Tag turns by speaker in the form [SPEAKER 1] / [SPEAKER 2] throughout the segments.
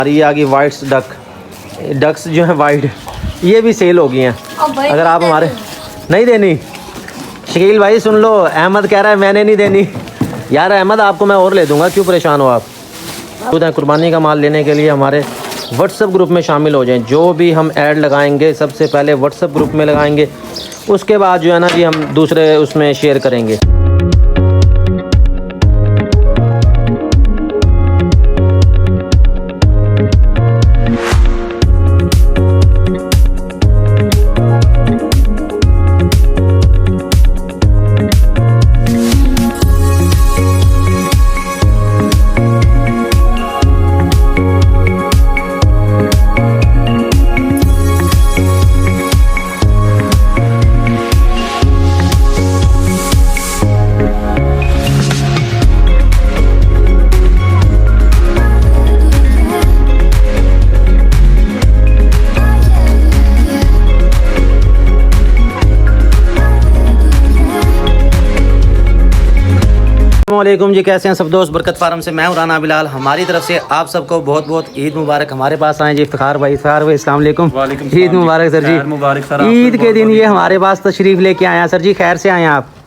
[SPEAKER 1] हमारी आ गई whites ducks जो है वाइट, ये भी सेल हो गई हैं। अगर आप हमारे नहीं देनी, शकील भाई सुन लो, अहमद कह रहा है मैंने नहीं देनी। यार अहमद आपको मैं और ले दूंगा, क्यों परेशान हो आप। खुद हैं कुर्बानी का माल लेने के लिए हमारे व्हाट्सएप ग्रुप में शामिल हो जाएं। जो भी हम ऐड लगाएंगे सबसे पहले व्हाट्सएप ग्रुप में लगाएंगे, उसके बाद जो है ना जी हम दूसरे उसमें शेयर करेंगे। अस्सलामुअलैकुम जी, कैसे हैं सब दोस्त। बरकत फार्म से मैं हूं राना बिलाल। हमारी तरफ से आप सबको बहुत बहुत ईद मुबारक। हमारे पास आए जी इफ्तिखार भाई। इफ्तिखार भाई अस्सलाम वालेकुम। ईद मुबारक सर जी।
[SPEAKER 2] मुबारक सर।
[SPEAKER 1] ईद के दिन ये हमारे पास तशरीफ़ लेके आए हैं सर जी। खैर से आए हैं आप?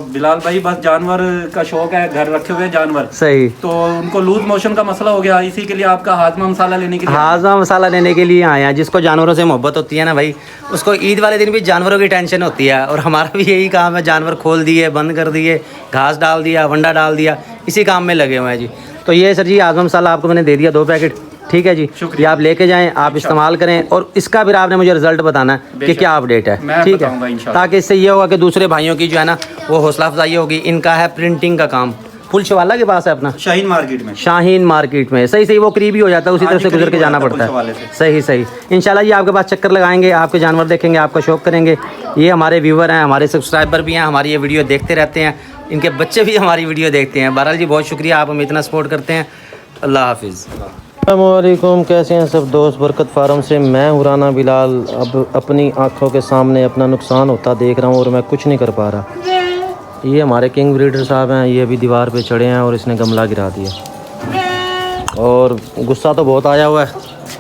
[SPEAKER 2] बिलाल भाई बस जानवर का शौक है, घर रखे हुए जानवर
[SPEAKER 1] सही,
[SPEAKER 2] तो उनको लूज मोशन का मसला हो गया, इसी के लिए आपका हाजमा मसाला लेने के लिए आए हैं। जिसको जानवरों से मोहब्बत होती है ना भाई, उसको ईद वाले दिन भी जानवरों की टेंशन होती है। और हमारा भी यही काम है, जानवर खोल दिए, बंद कर दिए, घास डाल दिया, वंडा डाल दिया, इसी काम में लगे हुए हैं जी। तो ये सर जी हाजमा मसाला आपको मैंने दे दिया 2 पैकेट, ठीक है जी। ये आप लेके जाएं, आप इस्तेमाल करें और इसका भी आपने मुझे रिजल्ट बताना है कि क्या अपडेट है, ठीक है। ताकि इससे ये होगा कि दूसरे भाइयों की जो है ना वो हौसला अफजाई होगी। इनका है प्रिंटिंग का काम, फुल शवाला के पास है अपना, शाहीन मार्केट में। सही वो करीब ही हो जाता है, उसी तरफ से गुजर के जाना पड़ता है। सही इंशाल्लाह ये आपके पास चक्कर लगाएंगे, आपके जानवर देखेंगे, आपका शौक करेंगे। ये हमारे व्यूवर हैं, हमारे सब्सक्राइबर भी हैं, हमारी ये वीडियो देखते रहते हैं, इनके बच्चे भी हमारी वीडियो देखते हैं। बहरहाल जी बहुत शुक्रिया, आप हमें इतना सपोर्ट करते हैं। अल्लाह हाफिज़। अस्सलामुअलैकुम, कैसे हैं सब दोस्त। बरकत फार्म से मैं हूं राना बिलाल। अब अपनी आँखों के सामने अपना नुकसान होता देख रहा हूं और मैं कुछ नहीं कर पा रहा। ये हमारे किंग ब्रीडर साहब हैं, ये अभी दीवार पे चढ़े हैं और इसने गमला गिरा दिया। और गुस्सा तो बहुत आया हुआ है,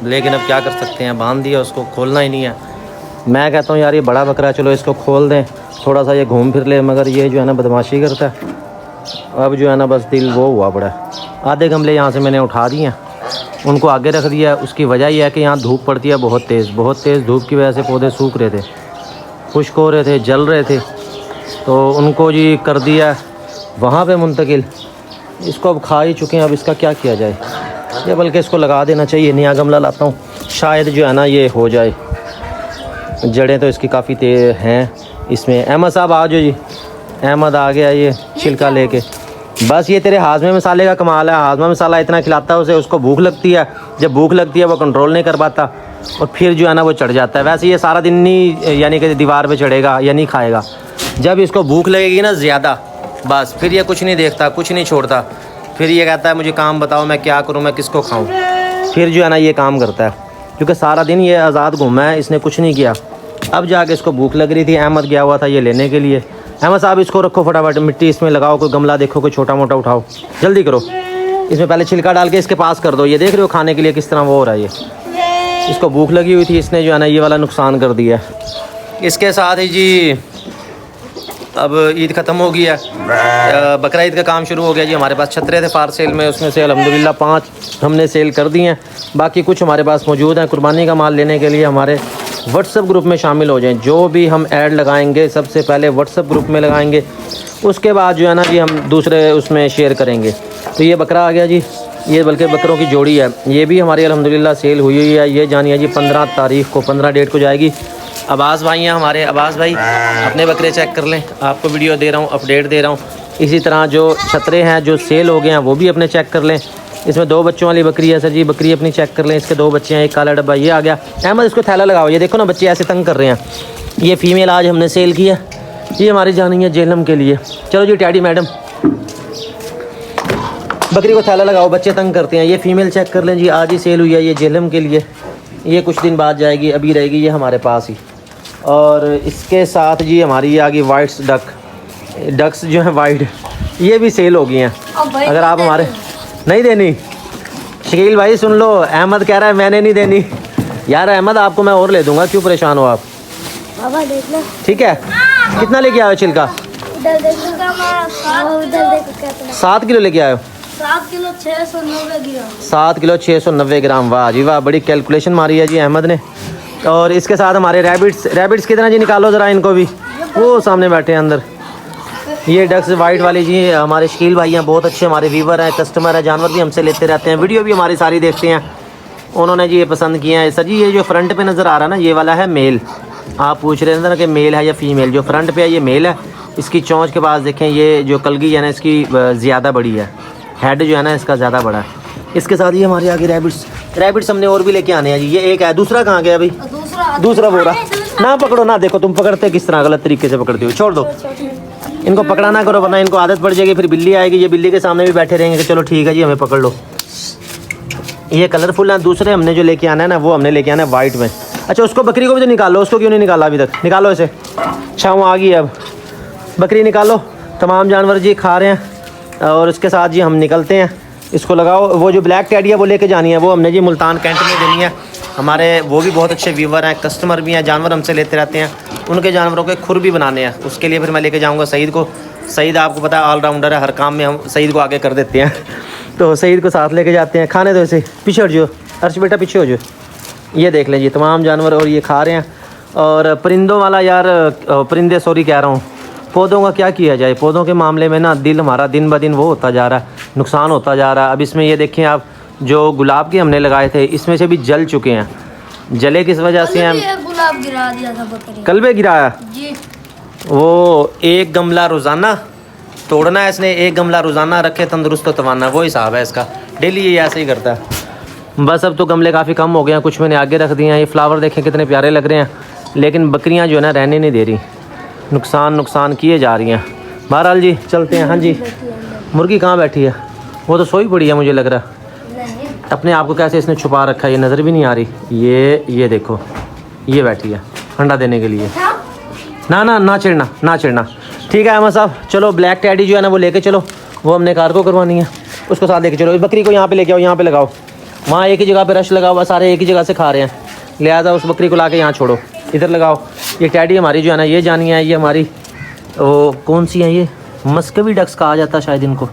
[SPEAKER 2] लेकिन अब क्या कर सकते हैं, बांध दिया, उसको खोलना ही नहीं है। मैं कहता हूँ यार ये बड़ा बकरा है, चलो इसको खोल दें, थोड़ा सा ये घूम फिर ले, मगर ये जो है ना बदमाशी करता है। अब जो है ना बस दिल वो हुआ पड़ा है। आधे गमले यहाँ से मैंने उठा दिए हैं, उनको आगे रख दिया। उसकी वजह यह है कि यहाँ धूप पड़ती है बहुत तेज़ धूप की वजह से पौधे सूख रहे थे, खुश्क हो रहे थे, जल रहे थे, तो उनको जी कर दिया वहाँ पे मुंतकिल। इसको अब खा ही चुके हैं, अब इसका क्या किया जाए। या बल्कि इसको लगा देना चाहिए, नया गमला लाता हूँ, शायद जो है ना ये हो जाए। जड़ें तो इसकी काफ़ी तेज़ हैं इसमें। अहमद साहब आ जाओ जी। अहमद आ गया ये छिलका लेके। बस ये तेरे हाजमे मसाले का कमाल है, हाजमा मसाला इतना खिलाता है उसे, उसको भूख लगती है, जब भूख लगती है वो कंट्रोल नहीं कर पाता और फिर जो है ना वो चढ़ जाता है। वैसे ये सारा दिन नहीं, यानी कि दीवार पे चढ़ेगा या नहीं खाएगा। जब इसको भूख लगेगी ना ज़्यादा, बस फिर ये कुछ नहीं देखता, कुछ नहीं छोड़ता। फिर ये कहता है मुझे काम बताओ, मैं क्या करूँ, मैं किसको खाऊँ। फिर जो है ना ये काम करता है, क्योंकि सारा दिन ये आज़ाद घूमा है, इसने कुछ नहीं किया। अब जाके इसको भूख लग रही थी, अहमद गया हुआ था ये लेने के लिए। अहमद साहब इसको रखो फटाफट, मिट्टी इसमें लगाओ, कोई गमला देखो, कोई छोटा मोटा उठाओ, जल्दी करो। इसमें पहले छिलका डाल के इसके पास कर दो। ये देख रहे हो खाने के लिए किस तरह वो हो रहा है। ये इसको भूख लगी हुई थी, इसने जो है ना ये वाला नुकसान कर दिया। इसके साथ ही जी अब ईद ख़त्म हो गई है, बकरा ईद का काम शुरू हो गया जी। हमारे पास छतरे थे फार सेल में, उसमें से अल्हम्दुलिल्लाह 5 हमने सेल कर दी हैं। बाकी कुछ हमारे पास मौजूद हैं। कुर्बानी का माल लेने के लिए हमारे व्हाट्सएप ग्रुप में शामिल हो जाएं। जो भी हम ऐड लगाएंगे सबसे पहले व्हाट्सएप ग्रुप में लगाएंगे, उसके बाद जो है ना जी हम दूसरे उसमें शेयर करेंगे। तो ये बकरा आ गया जी, ये बल्कि बकरों की जोड़ी है, ये भी हमारी अल्हम्दुलिल्लाह सेल हुई हुई है। ये जानिए जी 15 तारीख को, 15 डेट को जाएगी। अब्बास भाई हैं हमारे, अब्बास भाई अपने बकरे चेक कर लें, आपको वीडियो दे रहा हूँ, अपडेट दे रहा हूँ। इसी तरह जो छतरे हैं जो सेल हो गए हैं वो भी अपने चेक कर लें। इसमें 2 बच्चों वाली बकरी है सर जी, बकरी अपनी चेक कर लें। इसके 2 बच्चे हैं, एक काला डब्बा। ये आ गया। अहमद इसको थैला लगाओ। ये देखो ना बच्चे ऐसे तंग कर रहे हैं। ये फीमेल आज हमने सेल किया, ये हमारी जानी है जेलम के लिए। चलो जी टैडी मैडम, बकरी को थैला लगाओ, बच्चे तंग करते हैं। ये फीमेल चेक कर लें जी, आज ही सेल हुई है, ये जेलम के लिए। ये कुछ दिन बाद जाएगी, अभी रहेगी ये हमारे पास ही। और इसके साथ जी हमारी ये आ गई वाइट्स डक्स जो है वाइट, ये भी सेल हो गई हैं। अगर आप हमारे नहीं देनी,
[SPEAKER 1] शकील भाई सुन लो, अहमद कह रहा है मैंने नहीं देनी। यार अहमद आपको मैं और ले दूंगा, क्यों परेशान हो आप?
[SPEAKER 3] बाबा देख लो।
[SPEAKER 1] ठीक है, कितना लेके आयो छिलका?
[SPEAKER 3] उधर देखो उधर देखो कितना।
[SPEAKER 1] 7 किलो लेके आयो।
[SPEAKER 3] 7 किलो 690 ग्राम।
[SPEAKER 1] 7 किलो 690 ग्राम। वाह जी वाह, बड़ी कैलकुलेशन मारी है जी अहमद ने। और इसके साथ हमारे रैबिट्स कितना जी? निकालो ज़रा इनको भी, वो सामने बैठे हैं अंदर। ये डक्स वाइट वाली जी हमारे शकील भाई हैं, बहुत अच्छे हमारे व्यूवर हैं, कस्टमर हैं, जानवर भी हमसे लेते रहते हैं, वीडियो भी हमारी सारी देखते हैं। उन्होंने जी ये पसंद किया है। सर जी ये जो फ्रंट पे नज़र आ रहा है ना, ये वाला है मेल। आप पूछ रहे थे ना कि मेल है या फीमेल। जो फ्रंट पे है ये मेल है। इसकी चोंच के पास देखें, ये जो कलगी है ना इसकी ज़्यादा बड़ी है, हेड जो है ना इसका ज़्यादा बड़ा है। इसके साथ ही हमारे आगे रैबिट्स हमने और भी लेके आने हैं जी। ये एक है, दूसरा कहाँ गया भाई? दूसरा बोरा ना पकड़ो ना, देखो तुम पकड़ते किस तरह, गलत तरीके से पकड़ते हो। छोड़ दो इनको, पकड़ा ना करो वरना इनको आदत पड़ जाएगी, फिर बिल्ली आएगी, ये बिल्ली के सामने भी बैठे रहेंगे कि चलो ठीक है जी हमें पकड़ लो। ये कलरफुल है। दूसरे हमने जो लेके आना है ना, वो हमने लेके आना है वाइट में। अच्छा उसको, बकरी को भी तो निकालो, उसको क्यों नहीं निकाला अभी तक? निकालो इसे। छाँव आ गई अब, बकरी निकालो। तमाम जानवर जी खा रहे हैं और इसके साथ जी हम निकलते हैं। इसको लगाओ। वो जो ब्लैक टैडी है वो लेके जानी है, वो हमने जी मुल्तान कैंट में देनी है। हमारे वो भी बहुत अच्छे व्यूवर हैं, कस्टमर भी हैं, जानवर हमसे लेते रहते हैं। उनके जानवरों के खुर भी बनाने हैं, उसके लिए फिर मैं लेके जाऊंगा सईद को। सईद आपको पता है ऑलराउंडर है, हर काम में हम सईद को आगे कर देते हैं। तो सईद को साथ लेके जाते हैं। खाने दो इसे, पीछे हट जाओ अर्श बेटा, पीछे हो जाओ। ये देख लें जी तमाम जानवर, और ये खा रहे हैं। और परिंदों वाला यार, परिंदे सॉरी कह रहा हूँ, पौधों का क्या किया जाए। पौधों के मामले में ना दिल हमारा दिन ब दिन वो होता जा रहा है, नुकसान होता जा रहा है। अब इसमें ये देखें आप, जो गुलाब के हमने लगाए थे इसमें से भी जल चुके हैं। जले किस वजह से हम?
[SPEAKER 3] गुलाब गिरा दिया था बकरी।
[SPEAKER 1] कल गिराया
[SPEAKER 3] जी।
[SPEAKER 1] वो एक गमला रोज़ाना तोड़ना है इसने, एक गमला रोज़ाना रखे तंदुरुस्त तो तवाना, वो हिसाब है इसका। डेली ये ऐसे ही करता है। बस अब तो गमले काफ़ी कम हो गए हैं, कुछ मैंने आगे रख दिए हैं। ये फ्लावर देखें कितने प्यारे लग रहे हैं, लेकिन बकरियां जो है ना रहने नहीं दे रही, नुकसान किए जा रही हैं। बहरहाल जी चलते हैं। हाँ जी, मुर्गी कहाँ बैठी है? वो तो सोई पड़ी है मुझे लग रहा। अपने आप को कैसे इसने छुपा रखा है, ये नज़र भी नहीं आ रही। ये देखो, ये बैठी है अंडा देने के लिए। ना चिड़ना। ठीक है अहमद साहब, चलो ब्लैक टैडी जो है ना वो लेके चलो, वो हमने कार्गो करवानी है, उसको साथ लेके चलो। इस बकरी को यहाँ पे लेके आओ, यहाँ पे लगाओ। वहाँ एक ही जगह पे रश लगा हुआ, सारे एक ही जगह से खा रहे हैं, लिहाजा उस बकरी को ला के यहाँ छोड़ो, इधर लगाओ। ये टैडी हमारी जो है ना ये जानी है, ये हमारी वो कौन सी है, ये मस्कवी डक्स कहा जाता है शायद इनको।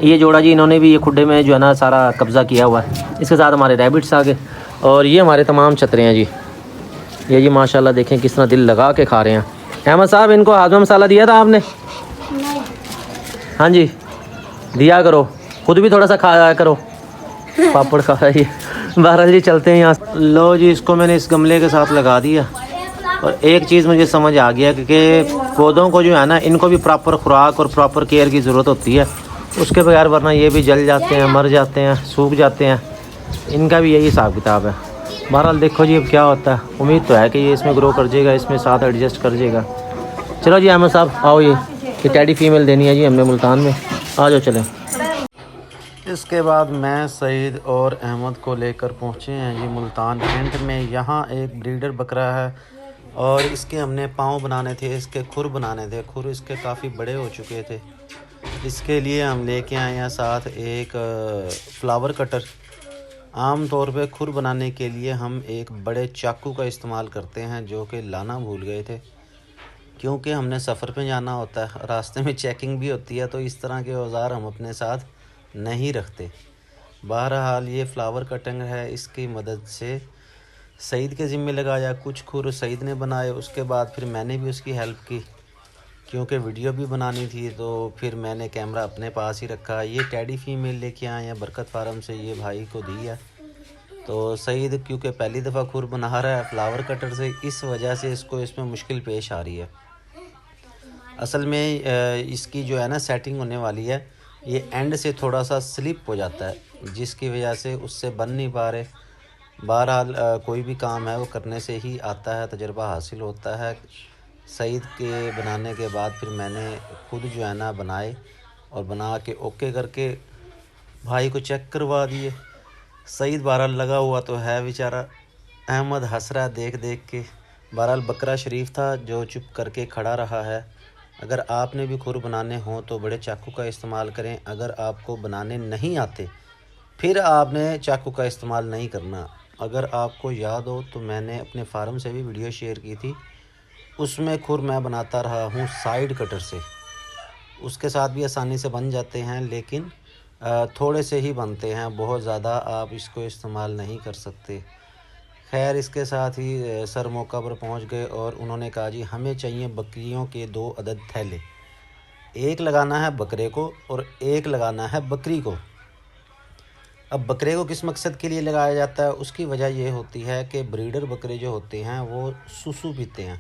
[SPEAKER 1] ये जोड़ा जी इन्होंने भी ये खुड्डे में जो है ना सारा कब्ज़ा किया हुआ है। इसके साथ हमारे रैबिट्स आ गए, और ये हमारे तमाम छतरे हैं जी। ये जी माशाल्लाह देखें किस तरह दिल लगा के खा रहे हैं। अहमद साहब इनको हाजमा मसाला दिया था आपने? हाँ जी दिया करो, खुद भी थोड़ा सा खाया करो, पापड़ खा रही है। बहरहाल जी चलते हैं यहाँ। लो जी इसको मैंने इस गमले के साथ लगा दिया, और एक चीज़ मुझे समझ आ गया कि पौधों को जो है ना इनको भी प्रॉपर खुराक और प्रॉपर केयर की ज़रूरत होती है, उसके बगैर वरना ये भी जल जाते हैं, मर जाते हैं, सूख जाते हैं। इनका भी यही हिसाब किताब है। बहरहाल देखो जी अब क्या होता है, उम्मीद तो है कि ये इसमें ग्रो कर जाएगा, इसमें साथ एडजस्ट कर जाएगा। चलो जी अहमद साहब आओ, ये टैडी फीमेल देनी है जी हमने मुल्तान में, आ जाओ चलें। इसके बाद मैं सईद और अहमद को लेकर पहुँचे हैं जी मुल्तान कैंट में। यहाँ एक ब्रीडर बकरा है और इसके हमने पाँव बनाने थे, इसके खुर बनाने थे। खुर इसके काफ़ी बड़े हो चुके थे, इसके लिए हम लेके आए हैं साथ एक फ्लावर कटर। आम तौर पे खुर बनाने के लिए हम एक बड़े चाकू का इस्तेमाल करते हैं, जो कि लाना भूल गए थे क्योंकि हमने सफ़र पे जाना होता है, रास्ते में चेकिंग भी होती है, तो इस तरह के औज़ार हम अपने साथ नहीं रखते। बहरहाल ये फ्लावर कटिंग है, इसकी मदद से सईद के ज़िम्मे लगाया। कुछ खुर सईद ने बनाए, उसके बाद फिर मैंने भी उसकी हेल्प की क्योंकि वीडियो भी बनानी थी, तो फिर मैंने कैमरा अपने पास ही रखा। ये टैडी फीमेल लेके आए हैं बरकत फार्म से, ये भाई को दी है। तो सईद क्योंकि पहली दफ़ा खुर बना रहा है फ्लावर कटर से, इस वजह से इसको इसमें मुश्किल पेश आ रही है। असल में इसकी जो है ना सेटिंग होने वाली है, ये एंड से थोड़ा सा स्लिप हो जाता है, जिसकी वजह से उससे बन नहीं पा रहे। बहरहाल कोई भी काम है वो करने से ही आता है, तजुर्बा हासिल होता है। सईद के बनाने के बाद फिर मैंने खुद जो है ना बनाए, और बना के ओके करके भाई को चेक करवा दिए। सईद बहरहाल लगा हुआ तो है बेचारा, अहमद हंस रहा देख देख के। बहरहाल बकरा शरीफ था जो चुप करके खड़ा रहा है। अगर आपने भी खुर बनाने हों तो बड़े चाकू का इस्तेमाल करें। अगर आपको बनाने नहीं आते
[SPEAKER 2] फिर आपने चाकू का इस्तेमाल नहीं करना। अगर आपको याद हो तो मैंने अपने फार्म से भी वीडियो शेयर की थी, उसमें खुर मैं बनाता रहा हूँ साइड कटर से। उसके साथ भी आसानी से बन जाते हैं, लेकिन थोड़े से ही बनते हैं, बहुत ज़्यादा आप इसको इस्तेमाल नहीं कर सकते। खैर, इसके साथ ही सर मौका पर पहुंच गए और उन्होंने कहा जी हमें चाहिए बकरियों के 2 अदद थैले, एक लगाना है बकरे को और एक लगाना है बकरी को। अब बकरे को किस मकसद के लिए लगाया जाता है, उसकी वजह ये होती है कि ब्रीडर बकरे जो होते हैं वो सुसु पीते हैं,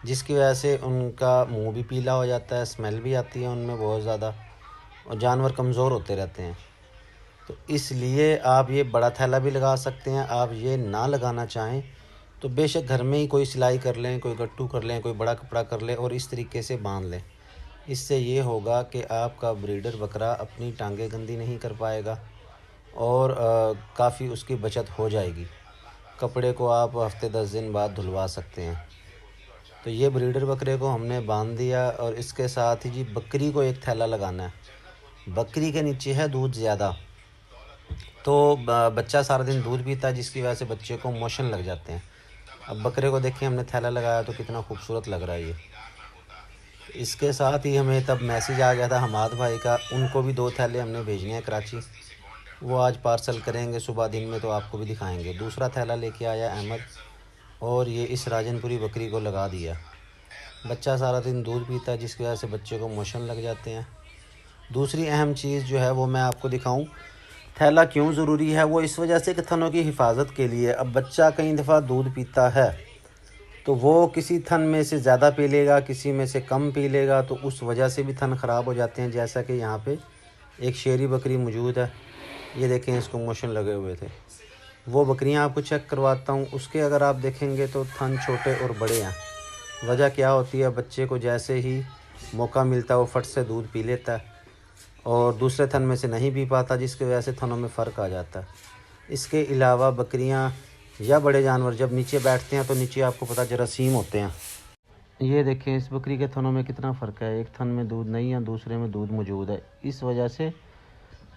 [SPEAKER 2] जिसकी वजह से उनका मुंह भी पीला हो जाता है, स्मेल भी आती है उनमें बहुत ज़्यादा, और जानवर कमज़ोर होते रहते हैं। तो इसलिए आप ये बड़ा थैला भी लगा सकते हैं। आप ये ना लगाना चाहें तो बेशक घर में ही कोई सिलाई कर लें, कोई गट्टू कर लें, कोई बड़ा कपड़ा कर लें और इस तरीके से बांध लें। इससे ये होगा कि आपका ब्रीडर बकरा अपनी टांगें गंदी नहीं कर पाएगा और काफ़ी उसकी बचत हो जाएगी। कपड़े को आप हफ्ते 10 दिन बाद धुलवा सकते हैं। तो ये ब्रीडर बकरे को हमने बांध दिया और इसके साथ ही जी बकरी को एक थैला लगाना है। बकरी के नीचे है दूध ज़्यादा, तो बच्चा सारा दिन दूध पीता है, जिसकी वजह से बच्चे को मोशन लग जाते हैं। अब बकरे को देखिए हमने थैला लगाया तो कितना खूबसूरत लग रहा है ये। इसके साथ ही हमें तब मैसेज आ गया था हमाद भाई का, उनको भी 2 थैले हमने भेजने हैं कराची, वो आज पार्सल करेंगे सुबह दिन में, तो आपको भी दिखाएंगे। दूसरा थैला लेके आया अहमद और ये इस राजनपुरी बकरी को लगा दिया। बच्चा सारा दिन दूध पीता है, जिसकी वजह से बच्चे को मोशन लग जाते हैं। दूसरी अहम चीज़ जो है वो मैं आपको दिखाऊं, थैला क्यों ज़रूरी है, वो इस वजह से कि थनों की हिफाजत के लिए। अब बच्चा कई दफ़ा दूध पीता है तो वो किसी थन में से ज़्यादा पी लेगा, किसी में से कम पी लेगा, तो उस वजह से भी थन ख़राब हो जाते हैं। जैसा कि यहाँ पे एक शेरी बकरी मौजूद है, ये देखें इसको मोशन लगे हुए थे। वो बकरियाँ आपको चेक करवाता हूँ, उसके अगर आप देखेंगे तो थन छोटे और बड़े हैं। वजह क्या होती है, बच्चे को जैसे ही मौका मिलता है वो फट से दूध पी लेता है और दूसरे थन में से नहीं पी पाता, जिसकी वजह से थनों में फ़र्क आ जाता है। इसके अलावा बकरियां या बड़े जानवर जब नीचे बैठते हैं तो नीचे आपको पता जरासीम होते हैं। ये देखें इस बकरी के थनों में कितना फ़र्क है, एक थन में दूध नहीं है, दूसरे में दूध मौजूद है। इस वजह से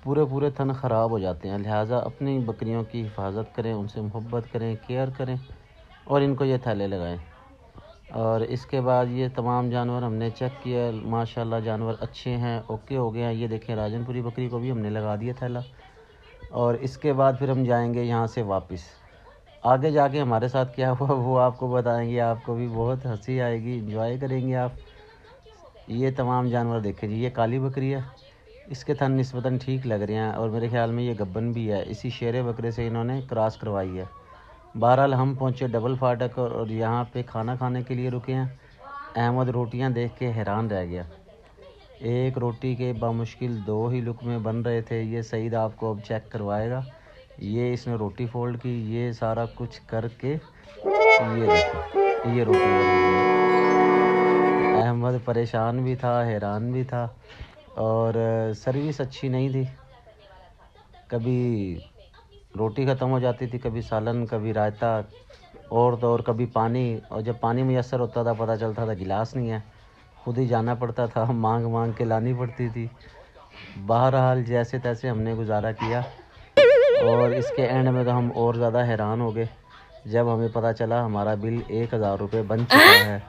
[SPEAKER 2] पूरे थन ख़राब हो जाते हैं। लिहाजा अपनी बकरियों की हिफाजत करें, उनसे मोहब्बत करें, केयर करें और इनको ये थैले लगाएं। और इसके बाद ये तमाम जानवर हमने चेक किया, माशाल्लाह जानवर अच्छे हैं, ओके हो गए हैं। ये देखें राजनपुरी बकरी को भी हमने लगा दिया थैला। और इसके बाद फिर हम जाएंगे यहाँ से वापस। आगे जाके हमारे साथ क्या हुआ वो आपको बताएंगे, आपको भी बहुत हंसी आएगी, एंजॉय करेंगे आप। ये तमाम जानवर देखें जी, ये काली बकरी है, इसके थन निस्बतन ठीक लग रहे हैं और मेरे ख्याल में ये गब्बन भी है। इसी शेरे बकरे से इन्होंने क्रॉस करवाई है। बहरहाल हम पहुँचे डबल फाटक और यहाँ पे खाना खाने के लिए रुके हैं। अहमद रोटियाँ देख के हैरान रह गया, एक रोटी के बामुश्किल 2 ही लुक़मे बन रहे थे। ये सईद आपको अब चेक करवाएगा। ये इसने रोटी फोल्ड की, ये सारा कुछ करके ये देखो ये रोटी बन गई। अहमद परेशान भी था, हैरान भी था और सर्विस अच्छी नहीं थी। कभी रोटी ख़त्म हो जाती थी, कभी सालन, कभी रायता और तो और कभी पानी, और जब पानी मुयस्सर होता था पता चलता था गिलास नहीं है, खुद ही जाना पड़ता था, मांग मांग के लानी पड़ती थी। बहरहाल जैसे तैसे हमने गुजारा किया और इसके एंड में तो हम और ज़्यादा हैरान हो गए जब हमें पता चला हमारा बिल 1000 रुपये बन चुका है।